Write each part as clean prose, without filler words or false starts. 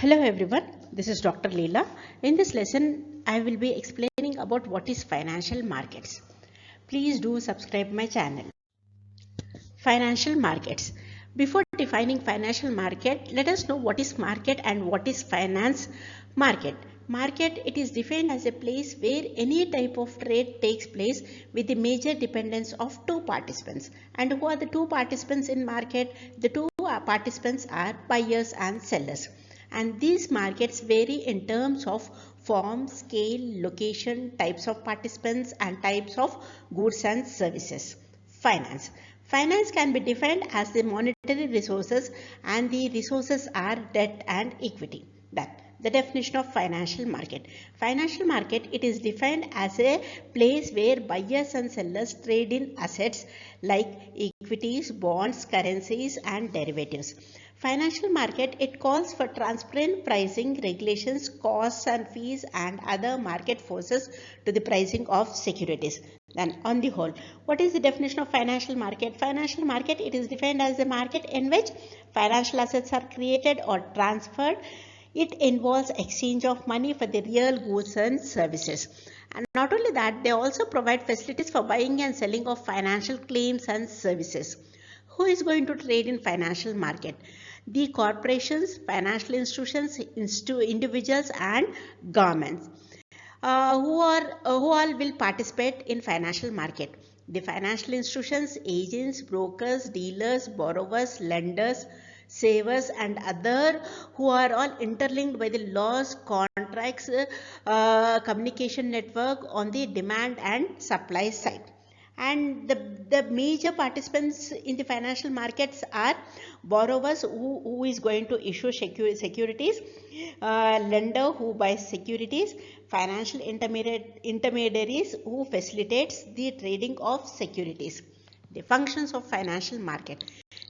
Hello everyone, this is Dr. Leela. In this lesson, I will be explaining about what is financial markets. Please do subscribe my channel. Financial markets. Before defining financial market, let us know what is market and what is finance market. Market, it is defined as a place where any type of trade takes place with the major dependence of two participants. And who are the two participants in market? The two participants are buyers and sellers. And these markets vary in terms of form, scale, location, types of participants and types of goods and services. Finance. Finance can be defined as the monetary resources, and the resources are debt and equity. That the definition of financial market. Financial market, it is defined as a place where buyers and sellers trade in assets like equities, bonds, currencies and derivatives. Financial market, it calls for transparent pricing, regulations, costs and fees and other market forces to the pricing of securities. Then on the whole, what is the definition of financial market? Financial market, it is defined as a market in which financial assets are created or transferred. It involves exchange of money for the real goods and services. And not only that, they also provide facilities for buying and selling of financial claims and services. Who is going to trade in financial market? The corporations, financial institutions, individuals and governments. Who all will participate in financial market? The financial institutions, agents, brokers, dealers, borrowers, lenders, savers and other who are all interlinked by the laws, contracts, communication network on the demand and supply side. And the major participants in the financial markets are borrowers who is going to issue securities, lender who buys securities, financial intermediaries who facilitates the trading of securities. The functions of financial market.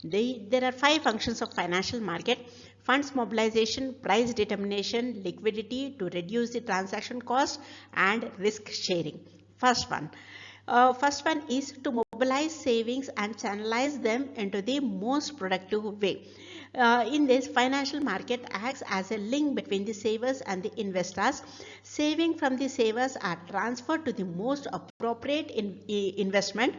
There are 5 functions of financial market: funds mobilization, price determination, liquidity to reduce the transaction cost and risk sharing. First one is to mobilize savings and channelize them into the most productive way. In this, financial market acts as a link between the savers and the investors. Saving from the savers are transferred to the most appropriate investment,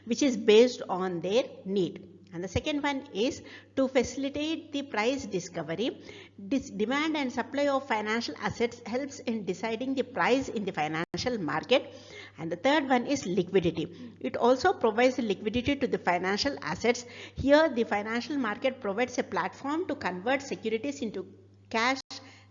which is based on their need. And the second one is to facilitate the price discovery. This demand and supply of financial assets helps in deciding the price in the financial market. And the third one is liquidity. It also provides liquidity to the financial assets. Here the financial market provides a platform to convert securities into cash.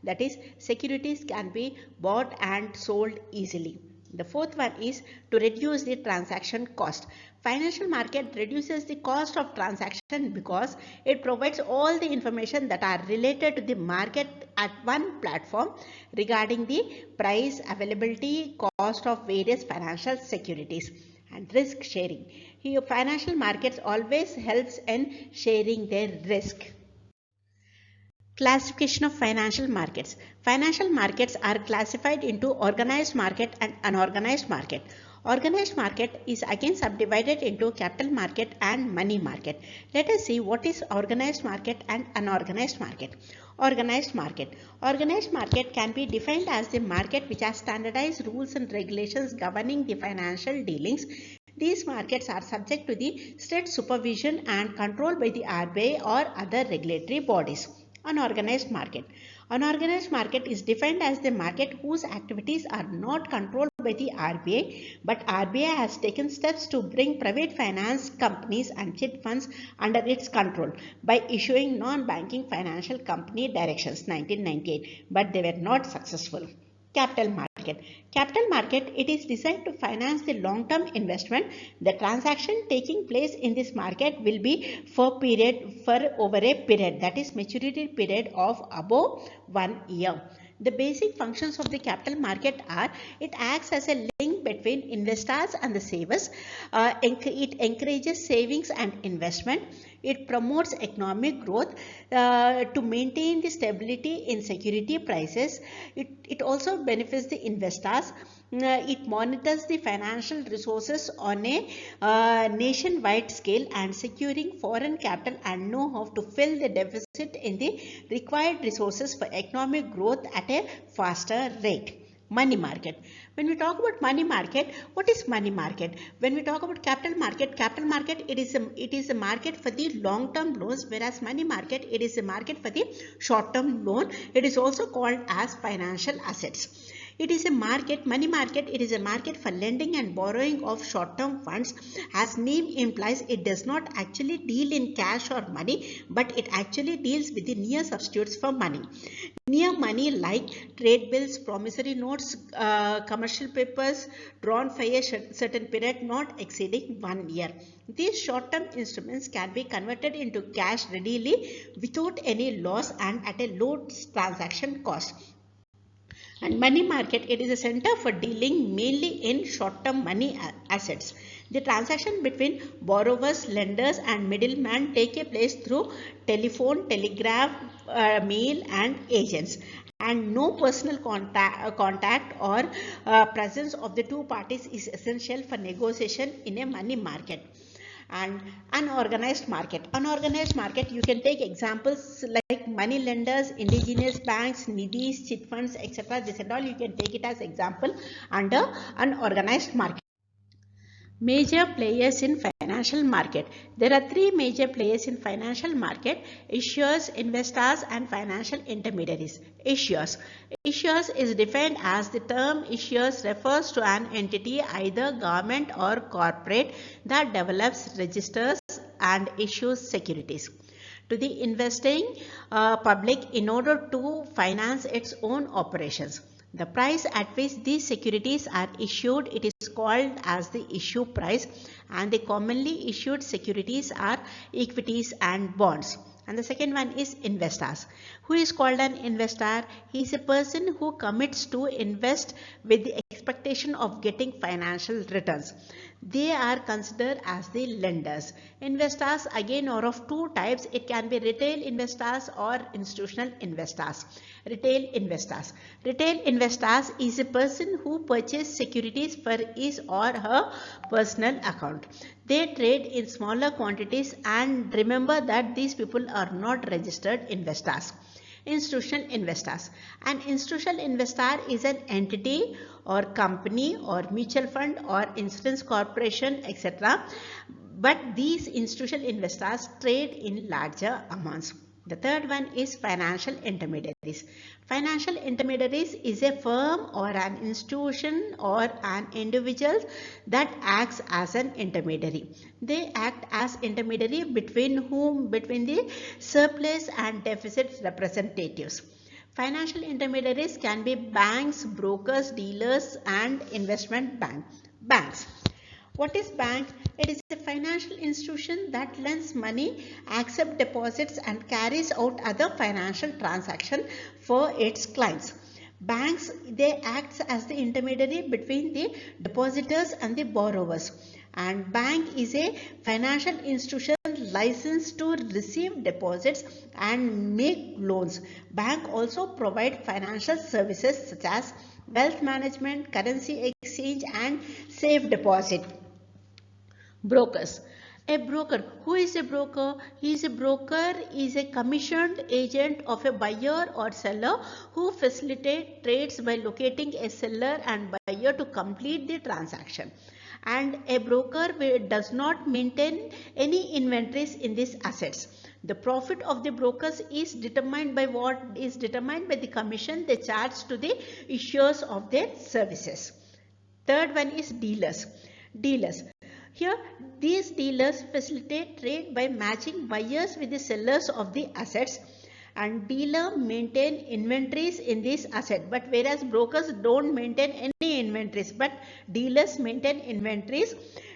That is, securities can be bought and sold easily. The fourth one is to reduce the transaction cost. Financial market reduces the cost of transaction because it provides all the information that are related to the market at one platform regarding the price, availability, cost of various financial securities. And risk sharing. Here financial markets always helps in sharing their risk. Classification of financial markets. Financial markets are classified into organized market and unorganized market. Organized market is again subdivided into capital market and money market. Let us see what is organized market and unorganized market. Organized market. Organized market can be defined as the market which has standardized rules and regulations governing the financial dealings. These markets are subject to the strict supervision and control by the RBI or other regulatory bodies. Unorganized market. Unorganized market is defined as the market whose activities are not controlled by the RBI, but RBI has taken steps to bring private finance companies and chit funds under its control by issuing non-banking financial company directions 1998, but they were not successful. Capital market. Capital market, it is designed to finance the long-term investment. The transaction taking place in this market will be for over a period, that is maturity period of above 1 year. The basic functions of the capital market are: it acts as a link between investors and the savers. It encourages savings and investment. It promotes economic growth to maintain the stability in security prices. It also benefits the investors. It monitors the financial resources on a nationwide scale and securing foreign capital and know-how to fill the deficit in the required resources for economic growth at a faster rate. Money market. When we talk about money market, what is money market? When we talk about capital market, it is a market for the long-term loans, whereas money market, it is a market for the short-term loan. It is also called as financial assets. It is a market, money market, it is a market for lending and borrowing of short-term funds. As name implies, it does not actually deal in cash or money, but it actually deals with the near substitutes for money. Near money like trade bills, promissory notes, commercial papers drawn for a certain period not exceeding 1 year. These short-term instruments can be converted into cash readily without any loss and at a low transaction cost. And money market, it is a center for dealing mainly in short-term money assets. The transaction between borrowers, lenders and middlemen take a place through telephone, telegraph, mail and agents. And no personal contact or presence of the two parties is essential for negotiation in a money market. And unorganized market, you can take examples like money lenders, indigenous banks, nidis, chit funds, etc. This and all you can take it as example under unorganized market. Major players in financial market. There are three major players in financial market: issuers, investors and financial intermediaries. Issuers is defined as the term issuers refers to an entity, either government or corporate, that develops, registers and issues securities to the investing public in order to finance its own operations. The price at which these securities are issued, it is called as the issue price, and the commonly issued securities are equities and bonds. And the second one is investors. Who is called an investor? He is a person who commits to invest with the expectation of getting financial returns. They are considered as the lenders. Investors again are of two types. It can be retail investors or institutional investors. Retail investors is a person who purchases securities for his or her personal account. They trade in smaller quantities, and remember that these people are not registered investors. Institutional investors. An institutional investor is an entity or company or mutual fund or insurance corporation, etc. But these institutional investors trade in larger amounts. The third one is financial intermediaries. Financial intermediaries is a firm or an institution or an individual that acts as an intermediary. They act as intermediary between the surplus and deficit representatives. Financial intermediaries can be banks, brokers, dealers and investment banks. What is bank? It is a financial institution that lends money, accepts deposits and carries out other financial transactions for its clients. Banks, they act as the intermediary between the depositors and the borrowers. And bank is a financial institution licensed to receive deposits and make loans. Bank also provide financial services such as wealth management, currency exchange and safe deposit. Brokers. A broker. Who is a broker? He is a commissioned agent of a buyer or seller who facilitates trades by locating a seller and buyer to complete the transaction. And a broker does not maintain any inventories in these assets. The profit of the brokers is determined by what? Is determined by the commission they charge to the issuers of their services. Third one is dealers. Here, these dealers facilitate trade by matching buyers with the sellers of the assets, and dealer maintain inventories in this asset. But whereas brokers don't maintain any inventories, but dealers maintain inventories.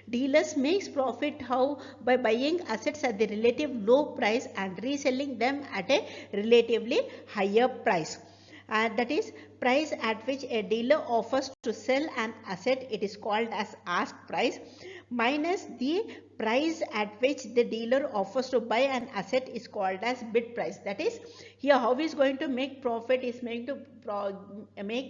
Dealers makes profit how? By buying assets at the relative low price and reselling them at a relatively higher price. That is price at which a dealer offers to sell an asset. It is called as ask price. minus the price at which the dealer offers to buy an asset is called as bid price. That is, here how he is going to make profit is make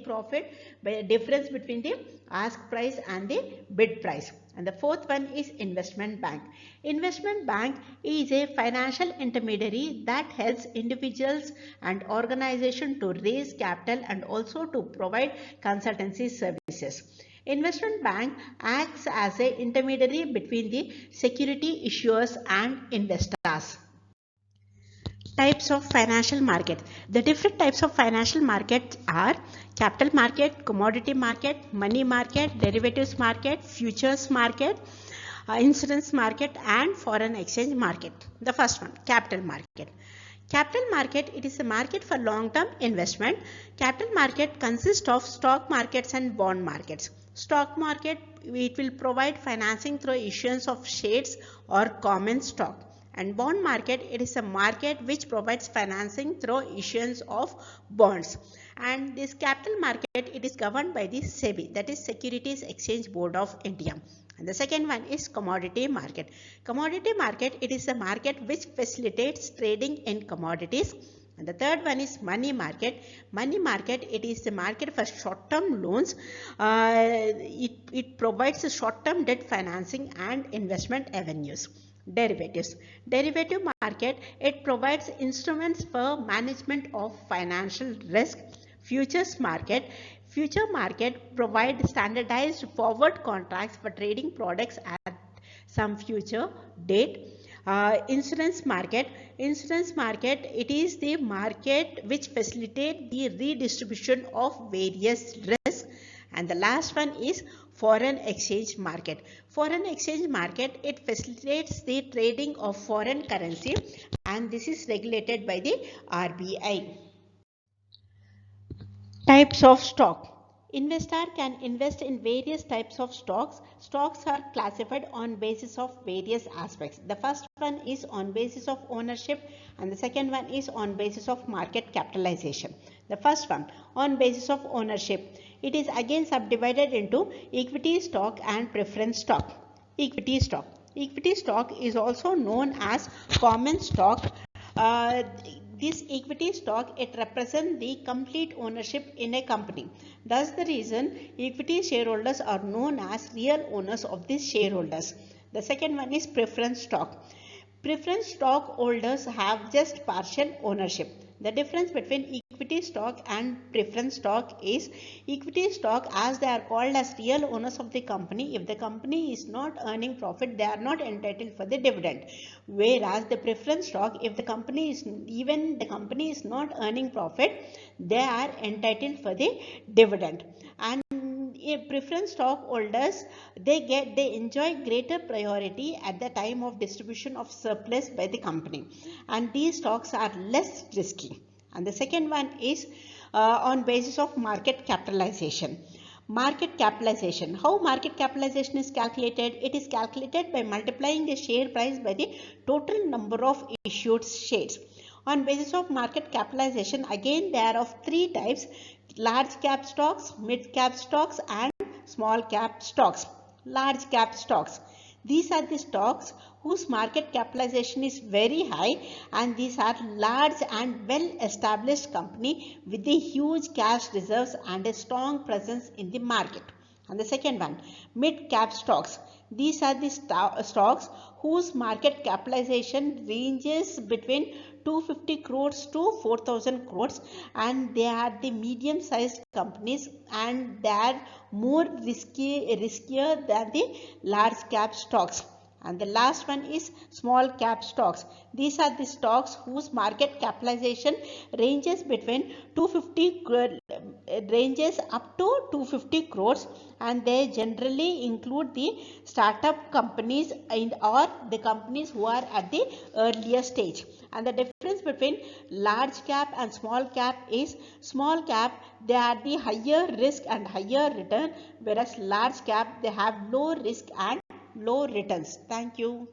profit by a difference between the ask price and the bid price. And the fourth one is investment bank. Investment bank is a financial intermediary that helps individuals and organizations to raise capital and also to provide consultancy services. Investment bank acts as an intermediary between the security issuers and investors. Types of financial market. The different types of financial markets are capital market, commodity market, money market, derivatives market, futures market, insurance market, and foreign exchange market. The first one, capital market. Capital market, it is a market for long-term investment. Capital market consists of stock markets and bond markets. Stock market, it will provide financing through issuance of shares or common stock. And bond market, it is a market which provides financing through issuance of bonds. And this capital market, it is governed by the SEBI, that is Securities Exchange Board of India. And the second one is commodity market. Commodity market, it is a market which facilitates trading in commodities. And the third one is money market. Money market, it is the market for short-term loans. It provides a short-term debt financing and investment avenues. Derivatives. Derivative market, it provides instruments for management of financial risk. Futures market. Future market provides standardized forward contracts for trading products at some future date. Insurance market. Insurance market, it is the market which facilitates the redistribution of various risks. And the last one is foreign exchange market. Foreign exchange market, it facilitates the trading of foreign currency, and this is regulated by the RBI. Types of stock. Investor can invest in various types of stocks. Stocks are classified on basis of various aspects. The first one is on basis of ownership, and the second one is on basis of market capitalization. The first one, on basis of ownership, it is again subdivided into equity stock and preference stock. Equity stock. Equity stock is also known as common stock. This equity stock, it represents the complete ownership in a company. Thus the reason equity shareholders are known as real owners of these shareholders. The second one is preference stock. Preference stock holders have just partial ownership. The difference between equity stock and preference stock is equity stock, as they are called as real owners of the company, if the company is not earning profit, they are not entitled for the dividend. Whereas the preference stock, if the company is not earning profit, they are entitled for the dividend. And preference stock holders, they enjoy greater priority at the time of distribution of surplus by the company, and these stocks are less risky. And the second one is on basis of market capitalization. Market capitalization. How market capitalization is calculated? It is calculated by multiplying the share price by the total number of issued shares. On basis of market capitalization, again there are of three types: large cap stocks, mid cap stocks, and small cap stocks. Large cap stocks, these are the stocks whose market capitalization is very high, and these are large and well established company with the huge cash reserves and a strong presence in the market. And the second one, mid cap stocks. These are the stocks whose market capitalization ranges between 250 crores to 4,000 crores, and they are the medium sized companies, and they are more riskier than the large cap stocks. And the last one is small cap stocks. These are the stocks whose market capitalization ranges between ranges up to 250 crores, and they generally include the startup companies or the companies who are at the earlier stage. And the difference between large cap and small cap is, small cap, they are the higher risk and higher return, whereas large cap, they have low risk and low returns. Thank you.